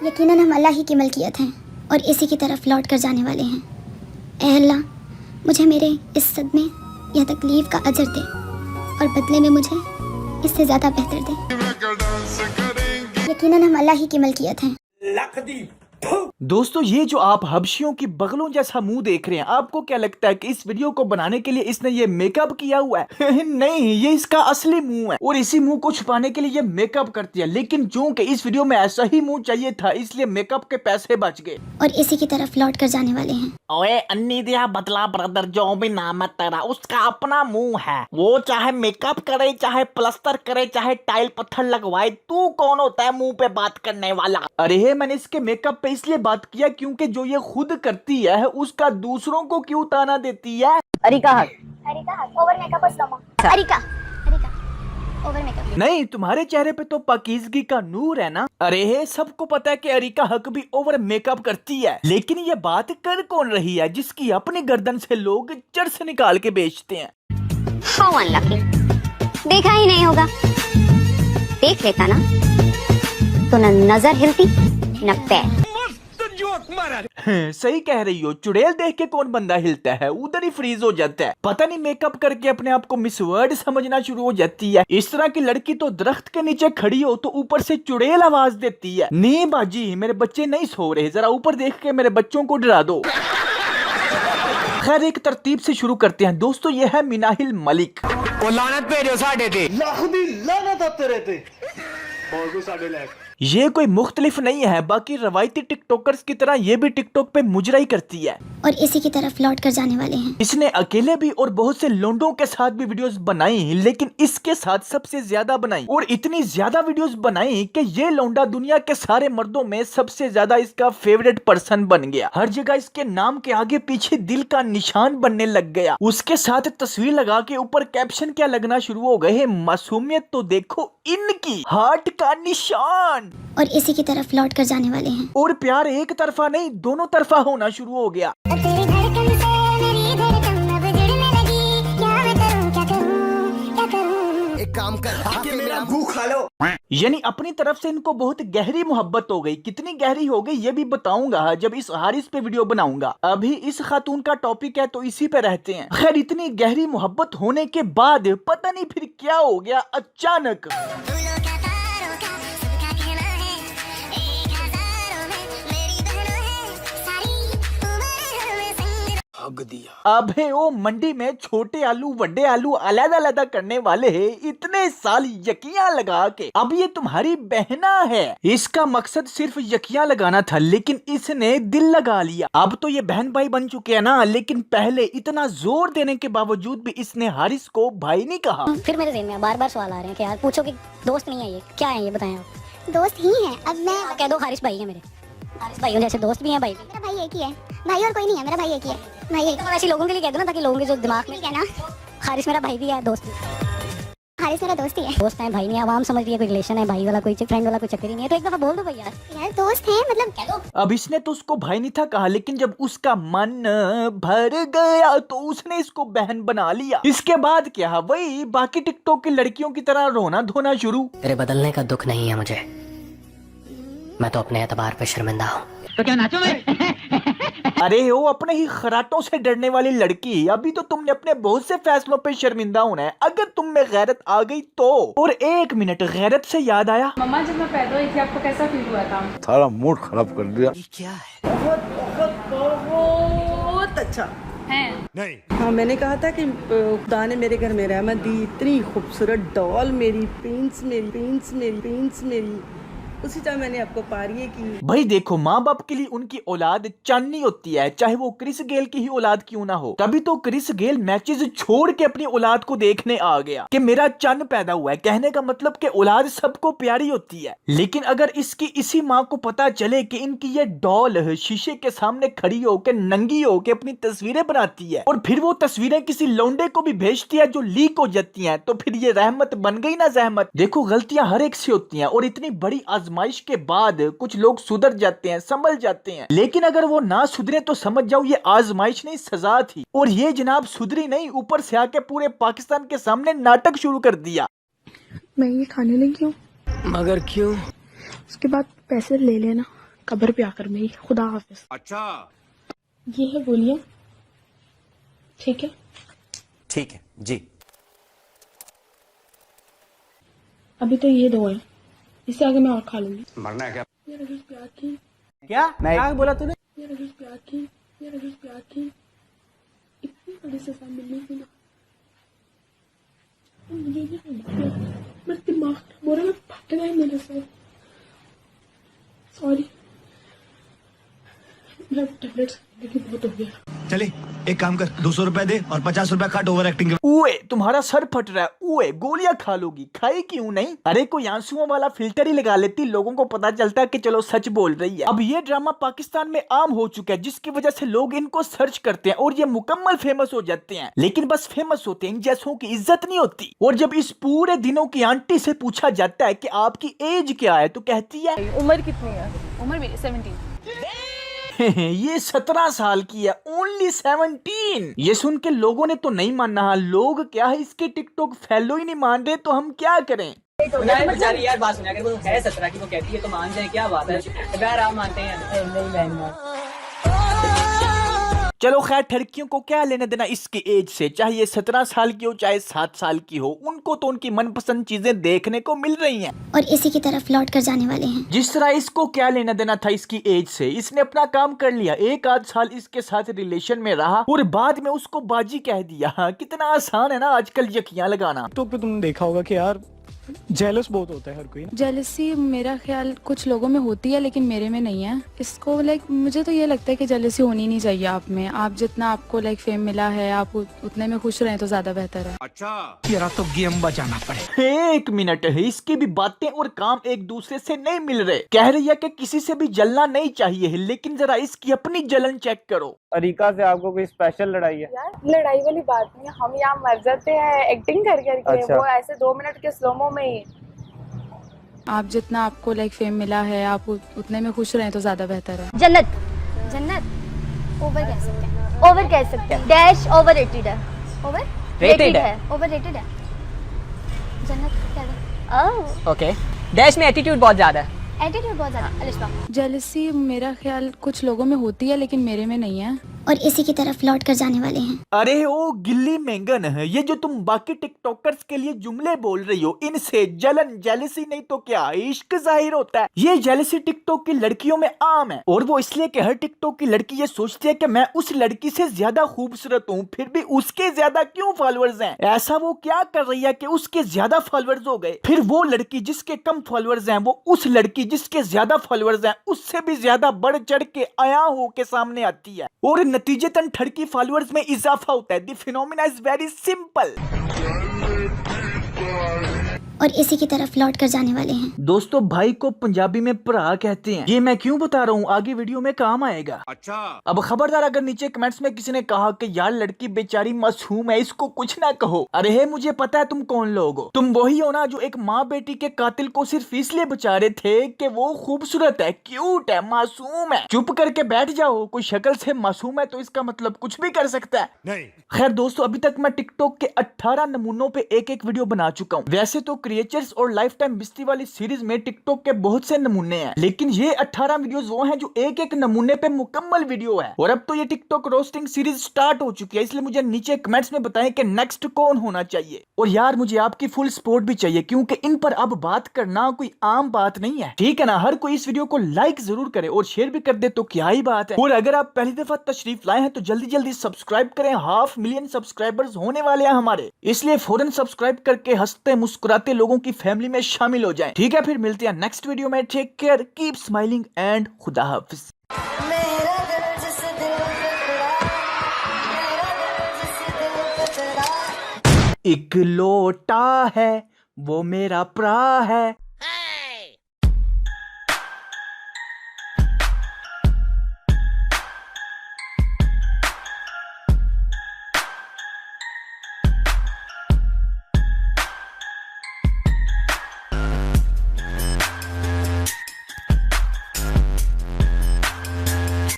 यकीनन हम अल्लाह ही की मलकियत हैं और इसी की तरफ लौट कर जाने वाले हैं। ऐ अल्लाह, मुझे मेरे इस सदमे या तकलीफ का अजर दे और बदले में मुझे इससे ज़्यादा बेहतर दे। यकीनन हम अल्लाह ही की मलकियत हैं। दोस्तों, ये जो आप हबशियों की बगलों जैसा मुंह देख रहे हैं, आपको क्या लगता है कि इस वीडियो को बनाने के लिए इसने ये मेकअप किया हुआ है? नहीं, ये इसका असली मुंह है और इसी मुंह को छुपाने के लिए ये मेकअप करती है। लेकिन जो कि इस वीडियो में ऐसा ही मुंह चाहिए था, इसलिए मेकअप के पैसे बच गए और इसी की तरफ लौट कर जाने वाले हैं। ओए अन्नी दिया बदला ब्रदर, जो भी नाम है तेरा, उसका अपना मुंह है। वो चाहे मेकअप करे, चाहे प्लास्टर करे, चाहे टाइल पत्थर लगवाए, तू कौन होता है मुंह पे बात करने वाला? अरे मैंने इसके मेकअप पे इसलिए बात किया क्योंकि जो ये खुद करती है उसका दूसरों को क्यों ताना देती है। अरिका ओवर मेकअप और स्लो। अरिका ओवर मेकअप नहीं, तुम्हारे चेहरे पे तो पाकीज़गी का नूर है ना। अरे सबको पता है कि अरिका हक भी ओवर मेकअप करती है, लेकिन ये बात कर कौन रही है जिसकी अपनी गर्दन से लोग चर्स निकाल के बेचते हैं। How unlucky। देखा ही नहीं होगा, देख लेता ना तो न नजर हिलती न पैर। सही कह रही हो, चुड़ैल देख के कौन बंदा हिलता है, उधर ही फ्रीज हो जाता है। पता नहीं मेकअप करके अपने आप को मिस वर्ल्ड समझना शुरू हो जाती है। इस तरह की लड़की तो दरख्त के नीचे खड़ी हो तो ऊपर से चुड़ैल आवाज देती है, नी बाजी मेरे बच्चे नहीं सो रहे, जरा ऊपर देख के मेरे बच्चों को डरा दो। खैर, एक तरतीब से शुरू करते हैं। दोस्तों, ये है मिनाहिल मलिक। ये कोई मुख्तलिफ नहीं है, बाकी रवायती टिकटॉकर्स की तरह ये भी टिकटॉक पे मुजराई करती है और इसी की तरफ लौट कर जाने वाले हैं। इसने अकेले भी और बहुत से लोंडों के साथ भी वीडियोस बनाई, लेकिन इसके साथ सबसे ज्यादा बनाई और इतनी ज्यादा वीडियोस बनाई कि ये लोंडा दुनिया के सारे मर्दों में सबसे ज्यादा इसका फेवरेट पर्सन बन गया। हर जगह इसके नाम के आगे पीछे दिल का निशान बनने लग गया। उसके साथ तस्वीर लगा के ऊपर कैप्शन क्या लगना शुरू हो गए, मासूमियत तो देखो इनकी, हार्ट का निशान। और इसी की तरफ लौट कर जाने वाले हैं। और प्यार एक तरफा नहीं, दोनों तरफा होना शुरू हो गया। एक काम कर, आके मेरा मुंह खा लो। यानी अपनी तरफ से इनको बहुत गहरी मोहब्बत हो गई। कितनी गहरी हो गई ये भी बताऊंगा जब इस हारिस पे वीडियो बनाऊंगा। अभी इस खातून का टॉपिक है तो इसी पे रहते हैं। खैर, इतनी गहरी मोहब्बत होने के बाद पता नहीं फिर क्या हो गया, अचानक अबे ओ मंडी में छोटे आलू बड़े आलू अलग अलग करने वाले इतने साल यकियां लगा के अब ये तुम्हारी बहना है। इसका मकसद सिर्फ यकियां लगाना था, लेकिन इसने दिल लगा लिया। अब तो ये बहन भाई बन चुके हैं ना, लेकिन पहले इतना जोर देने के बावजूद भी इसने हारिस को भाई नहीं कहा। फिर मेरे ज़हन में बार बार सवाल आ रहे हैं कि यार पूछो कि दोस्त नहीं है, ये क्या है, ये बताएं आप। दोस्त ही हैं। अब मैं कह दो हारिस भाई है मेरे, हारिस भाई जैसे दोस्त भी हैं, भाई भी। मेरा भाई एक ही है, भाई और कोई नहीं है, मेरा भाई एक ही है, भाई एक। तो ऐसे लोगों के लिए कह दो ना, ताकि लोगों के जो दिमाग में कहना हारिस मेरा भाई भी है, दोस्त भी। हारिस मेरा दोस्त ही है। दोस्त है, भाई नहीं है, आवाम समझ रही है कोई रिलेशन है, भाई वाला कोई फ्रेंड वाला कोई चक्कर ही नहीं है। तो एक दफा बोल दो भाई यार दोस्त है, मतलब कह दो। अब इसने तो उसको भाई नहीं था कहा, लेकिन जब उसका मन भर गया तो उसने इसको बहन बना लिया। इसके बाद क्या, वही बाकी टिकटॉक की लड़कियों की तरह रोना धोना शुरू। तेरे बदलने का दुख नहीं है मुझे, मैं तो अपने एतबार पे शर्मिंदा हूँ। तो क्या नाचो मैं? अरे वो अपने ही खराटों से डरने वाली लड़की, अभी तो तुमने अपने बहुत से फैसलों पे शर्मिंदा होना है अगर तुम में गैरत आ गई तो। और एक मिनट, गैरत से याद आया, मम्मा जब मैं पैदा हुई थी आपको कैसा फील हुआ था? सारा मूड खराब कर दिया। क्या है? बहुत अच्छा है। नहीं, हाँ, मैंने कहा था कि खुदा ने मेरे घर में रहमत दी, इतनी खूबसूरत डॉल मेरी, प्रिंस मेरी, उसी टाइम मैंने आपको पारी की। भाई देखो, माँ बाप के लिए उनकी औलाद चांदनी होती है, चाहे वो क्रिस गेल की ही औलाद क्यों ना हो। तभी तो क्रिस गेल मैचेस छोड़ के अपनी औलाद को देखने आ गया कि मेरा चन्न पैदा हुआ है। कहने का मतलब कि औलाद सबको प्यारी होती है। लेकिन अगर इसकी इसी माँ को पता चले कि इनकी ये डॉल शीशे के सामने खड़ी होकर नंगी होकर अपनी तस्वीरें बनाती है और फिर वो तस्वीरें किसी लौंडे को भी भेजती है जो लीक हो जाती है, तो फिर ये रहमत बन गई ना जहमत। देखो, गलतियां हर एक से होती हैं और इतनी बड़ी आजमाइश के बाद कुछ लोग सुधर जाते हैं, संभल जाते हैं। लेकिन अगर वो ना सुधरे तो समझ जाओ ये आजमाइश नहीं, सजा थी। और ये जनाब सुधरी नहीं, ऊपर से आके पूरे पाकिस्तान के सामने नाटक शुरू कर दिया। मैं ये खाने लगी हूँ, मगर क्यों? उसके बाद पैसे ले लेना, कब्र पे आकर मेरी। खुदा हाफिज। अच्छा ये है गोलियां, ठीक है? ठीक है जी। अभी तो ये दो है, इससे आगे मैं और खा लूंगी। मरना है क्या? ये रही प्यार की, क्या क्या बोला तूने? ये रही प्यार की, ये रही प्यार की। इतनी बड़ी सजा मिलने की ना, मुझे नहीं, मेरा दिमाग खराब हो रहा है, फट गया है मेरे से। सॉरी, मेरा टैबलेट्स लेकिन बहुत हो गया। चले एक काम कर, 200 रुपए दे और 50 रुपए काट ओवर एक्टिंग के। ओए तुम्हारा सर फट रहा है, ओए गोलियां खा लोगी, खाई क्यों नहीं? अरे कोई आंसुओं वाला फिल्टर ही लगा लेती, लोगों को पता चलता है कि चलो सच बोल रही है। अब ये ड्रामा पाकिस्तान में आम हो चुका है, जिसकी वजह से लोग इनको सर्च करते हैं और ये मुकम्मल फेमस हो जाते हैं। लेकिन बस फेमस होते हैं, इन जैसों की इज्जत नहीं होती। और जब इस पूरे दिनों की आंटी से पूछा जाता है कि आपकी एज क्या है, तो कहती है उम्र कितनी है? उम्र मेरी 17। ये 17 साल की है, ओनली 17। ये सुन के लोगों ने तो नहीं माना। हाँ, लोग क्या है, इसके टिकटॉक फैलो ही नहीं मान रहे, तो हम क्या करें? बेचारी यार बात सुना, अगर वो है 17 की वो कहती है तो मान जाए, क्या बात है यार, आप मानते हैं? नहीं बहन। चलो खैर, ठरकियों को क्या लेना देना इसकी एज से, चाहे ये 17 साल की हो चाहे 7 साल की हो, उनको तो उनकी मनपसंद चीजें देखने को मिल रही हैं और इसी की तरफ लौट कर जाने वाले हैं। जिस तरह इसको क्या लेना देना था इसकी एज से, इसने अपना काम कर लिया, एक आध साल इसके साथ रिलेशन में रहा और बाद में उसको बाजी कह दिया। कितना आसान है ना आजकल यकियां लगाना। तो तुमने देखा होगा कि यार जेलस बहुत होता है हर कोई। जेलसी मेरा ख्याल कुछ लोगों में होती है, लेकिन मेरे में नहीं है। इसको मुझे तो ये लगता है कि जेलसी होनी नहीं चाहिए आप में। आप जितना आपको फेम मिला है, आप उतने में खुश रहें तो ज्यादा बेहतर है। अच्छा यार तो गेम बजाना पड़े। एक मिनट है, इसकी भी बातें और काम एक दूसरे से नहीं मिल रहे। कह रही है कि किसी से भी जलना नहीं चाहिए, लेकिन जरा इसकी अपनी जलन चेक करो। तरीका से आपको कोई स्पेशल लड़ाई है? यार लड़ाई वाली बात नहीं, हम यहाँ मर जाते हैं एक्टिंग कर करके। अच्छा। वो ऐसे 2 मिनट के स्लोमो में ही। आप जितना आपको फेम मिला है, आप उतने में खुश रहें तो ज्यादा बेहतर है। जन्नत जन्नत ओवर कह सकते हैं, ओवर कह सकते हैं। डैश ओवर रेटेड है, ओवर रेटेड है, ओवर रेटेड है। जन्नत क्या है? ओके, डैश में एटीट्यूड बहुत ज्यादा है। एटीट्यूड बहुत ज्यादा। अलिशा, जेलसी मेरा ख्याल कुछ लोगों में होती है, लेकिन मेरे में नहीं है। और इसी की तरफ लौट कर जाने वाले हैं। अरे ओ गिल्ली मेंगन है, ये जो तुम बाकी टिकटॉकर्स के लिए जुमले बोल रही हो, इनसे जलन जेलसी नहीं तो क्या इश्क जाहिर होता है। ये जेलसी टिकटॉक की लड़कियों में आम है, और वो इसलिए कि हर टिकटॉक की लड़की ये सोचती है कि मैं उस लड़की से ज्यादा खूबसूरत हूँ, फिर भी उसके ज्यादा क्यों फॉलोअर्स हैं। ऐसा वो क्या कर रही है कि उसके ज्यादा फॉलोअर्स हो गए, फिर वो लड़की जिसके कम फॉलोअर्स हैं, वो उस लड़की जिसके ज्यादा फॉलोअर्स हैं उससे भी ज्यादा बढ़ चढ़ के आया हो के सामने आती है, और नतीजतन ठरकी फॉलोअर्स में इजाफा होता है। The phenomena is very simple. और इसी की तरफ लौट कर जाने वाले हैं। दोस्तों, भाई को पंजाबी में भरा कहते हैं। ये मैं क्यों बता रहा हूँ, आगे वीडियो में काम आएगा। अच्छा अब खबरदार, अगर नीचे कमेंट्स में किसी ने कहा कि यार लड़की बेचारी मासूम है, इसको कुछ ना कहो। अरे हे, मुझे पता है तुम कौन लोग हो। तुम वही हो ना जो एक माँ बेटी के कातिल को सिर्फ इसलिए बचा रहे थे कि वो खूबसूरत है, क्यूट है, मासूम है। चुप करके बैठ जाओ। कोई शक्ल से मासूम है तो इसका मतलब कुछ भी कर सकता है। नहीं। खैर दोस्तों, अभी तक मैं टिकटॉक के 18 नमूनों पे एक वीडियो बना चुका हूँ। वैसे तो क्रिएचर्स और लाइफ टाइम बिस्ती वाली सीरीज में टिकटॉक के बहुत से नमूने हैं, लेकिन ये 18 वीडियोस वो हैं जो एक नमूने पे मुकम्मल वीडियो है। और अब तो ये टिकटॉक रोस्टिंग सीरीज स्टार्ट हो चुकी है, इसलिए मुझे नीचे कमेंट्स में बताएं कि नेक्स्ट कौन होना चाहिए। और यार मुझे आपकी फुल सपोर्ट भी चाहिए, क्योंकि इन पर अब बात करना कोई आम बात नहीं है, ठीक है ना। हर कोई इस वीडियो को लाइक जरूर करे और शेयर भी कर दे तो क्या ही बात है। और अगर आप पहली दफा तशरीफ लाए हैं तो जल्दी जल्दी सब्सक्राइब करें। 500,000 सब्सक्राइबर्स होने वाले हैं हमारे, इसलिए फौरन सब्सक्राइब करके हंसते मुस्कुराते लोगों की फैमिली में शामिल हो जाएं। ठीक है, फिर मिलते हैं नेक्स्ट वीडियो में। Take care, keep smiling and खुदा हाफिज। एक लोटा है वो मेरा प्रा है।